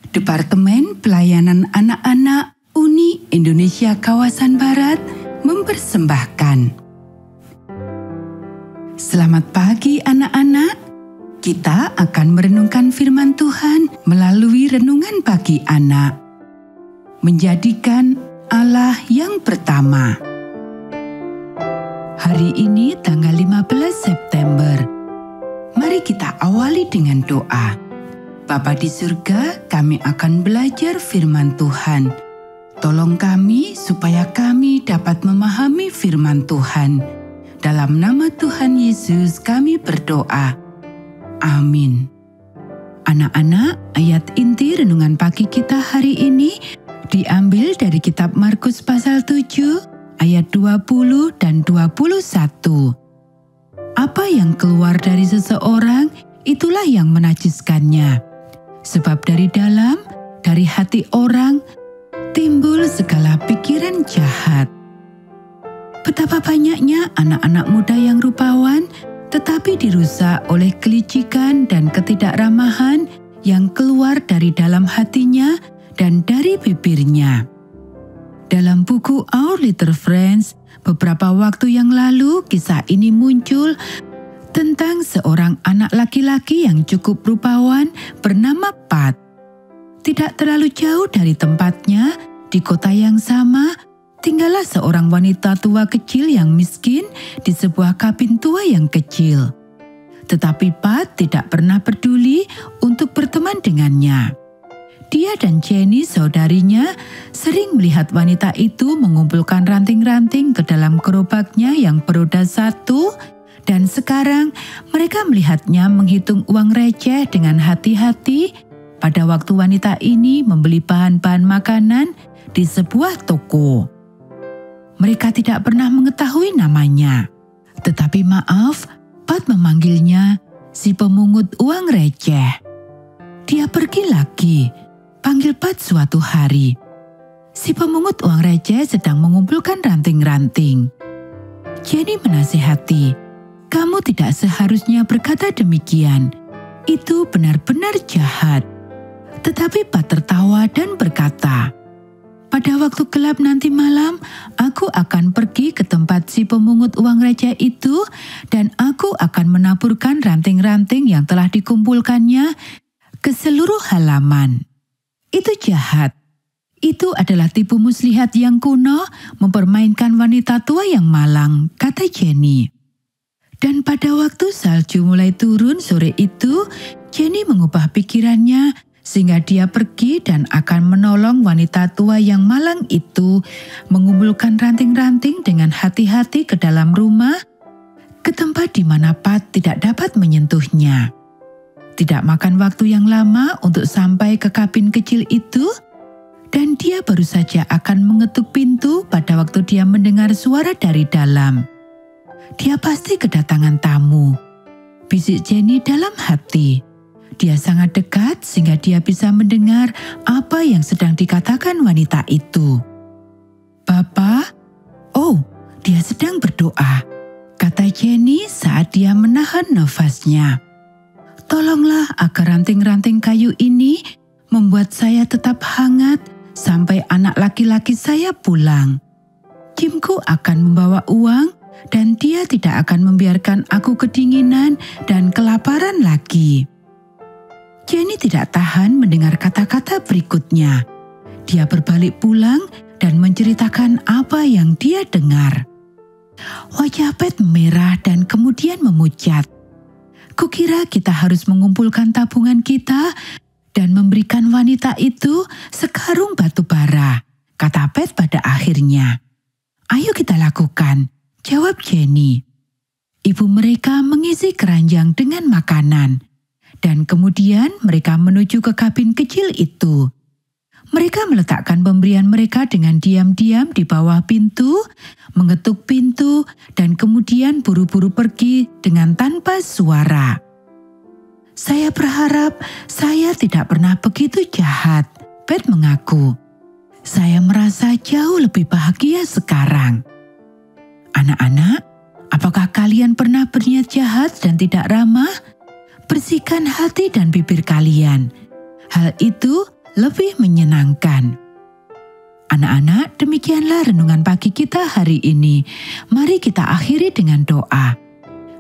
Departemen Pelayanan Anak-anak Uni Indonesia Kawasan Barat mempersembahkan. Selamat pagi anak-anak. Kita akan merenungkan firman Tuhan melalui renungan pagi anak. Menjadikan Allah yang pertama. Hari ini tanggal 15 September. Mari kita awali dengan doa. Bapa di surga, kami akan belajar firman Tuhan. Tolong kami supaya kami dapat memahami firman Tuhan. Dalam nama Tuhan Yesus kami berdoa. Amin. Anak-anak, ayat inti renungan pagi kita hari ini diambil dari kitab Markus pasal 7, ayat 20 dan 21. Apa yang keluar dari seseorang, itulah yang menajiskannya. Sebab dari dalam, dari hati orang, timbul segala pikiran jahat. Betapa banyaknya anak-anak muda yang rupawan, tetapi dirusak oleh kelicikan dan ketidakramahan yang keluar dari dalam hatinya dan dari bibirnya. Dalam buku Our Little Friends, beberapa waktu yang lalu kisah ini muncul tentang seorang anak laki-laki yang cukup rupawan bernama Pat. Tidak terlalu jauh dari tempatnya, di kota yang sama, tinggallah seorang wanita tua kecil yang miskin di sebuah kabin tua yang kecil. Tetapi Pat tidak pernah peduli untuk berteman dengannya. Dia dan Jenny, saudarinya, sering melihat wanita itu mengumpulkan ranting-ranting ke dalam gerobaknya yang beroda satu, dan sekarang mereka melihatnya menghitung uang receh dengan hati-hati pada waktu wanita ini membeli bahan-bahan makanan di sebuah toko. Mereka tidak pernah mengetahui namanya, tetapi maaf, Pat memanggilnya si pemungut uang receh. Dia pergi lagi, panggil Pat suatu hari. Si pemungut uang receh sedang mengumpulkan ranting-ranting. Jenny menasihati, "Kamu tidak seharusnya berkata demikian. Itu benar-benar jahat." Tetapi Pat tertawa dan berkata, "Pada waktu gelap nanti malam, aku akan pergi ke tempat si pemungut uang receh itu dan aku akan menaburkan ranting-ranting yang telah dikumpulkannya ke seluruh halaman." Itu jahat. Itu adalah tipu muslihat yang kuno mempermainkan wanita tua yang malang, kata Jenny. Dan pada waktu salju mulai turun sore itu, Jenny mengubah pikirannya sehingga dia pergi dan akan menolong wanita tua yang malang itu mengumpulkan ranting-ranting dengan hati-hati ke dalam rumah, ke tempat di mana Pat tidak dapat menyentuhnya. Tidak makan waktu yang lama untuk sampai ke kabin kecil itu, dan dia baru saja akan mengetuk pintu pada waktu dia mendengar suara dari dalam. Dia pasti kedatangan tamu, bisik Jenny dalam hati. Dia sangat dekat sehingga dia bisa mendengar apa yang sedang dikatakan wanita itu. "Bapak, oh, dia sedang berdoa," kata Jenny saat dia menahan nafasnya. "Tolonglah agar ranting-ranting kayu ini membuat saya tetap hangat sampai anak laki-laki saya pulang. Jimku akan membawa uang dan dia tidak akan membiarkan aku kedinginan dan kelaparan lagi." Jenny tidak tahan mendengar kata-kata berikutnya. Dia berbalik pulang dan menceritakan apa yang dia dengar. Wajah Pat merah dan kemudian memucat. "Kukira kita harus mengumpulkan tabungan kita dan memberikan wanita itu sekarung batu bara," kata Pat pada akhirnya. "Ayo kita lakukan," jawab Jenny. Ibu mereka mengisi keranjang dengan makanan, dan kemudian mereka menuju ke kabin kecil itu. Mereka meletakkan pemberian mereka dengan diam-diam di bawah pintu, mengetuk pintu, dan kemudian buru-buru pergi dengan tanpa suara. "Saya berharap saya tidak pernah begitu jahat," Pat mengaku. "Saya merasa jauh lebih bahagia sekarang." Anak-anak, apakah kalian pernah berniat jahat dan tidak ramah? Bersihkan hati dan bibir kalian. Hal itu lebih menyenangkan. Anak-anak, demikianlah renungan pagi kita hari ini. Mari kita akhiri dengan doa.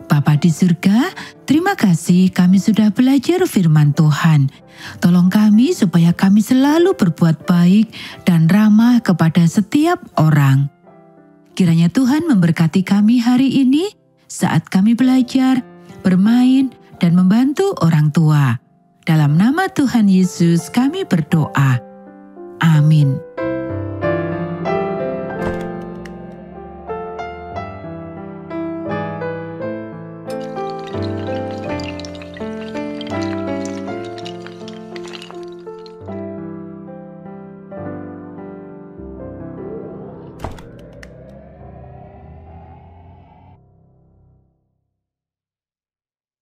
Bapa di surga, terima kasih kami sudah belajar firman Tuhan. Tolong kami supaya kami selalu berbuat baik dan ramah kepada setiap orang. Kiranya Tuhan memberkati kami hari ini saat kami belajar, bermain, dan membantu orang tua. Dalam nama Tuhan Yesus kami berdoa. Amin.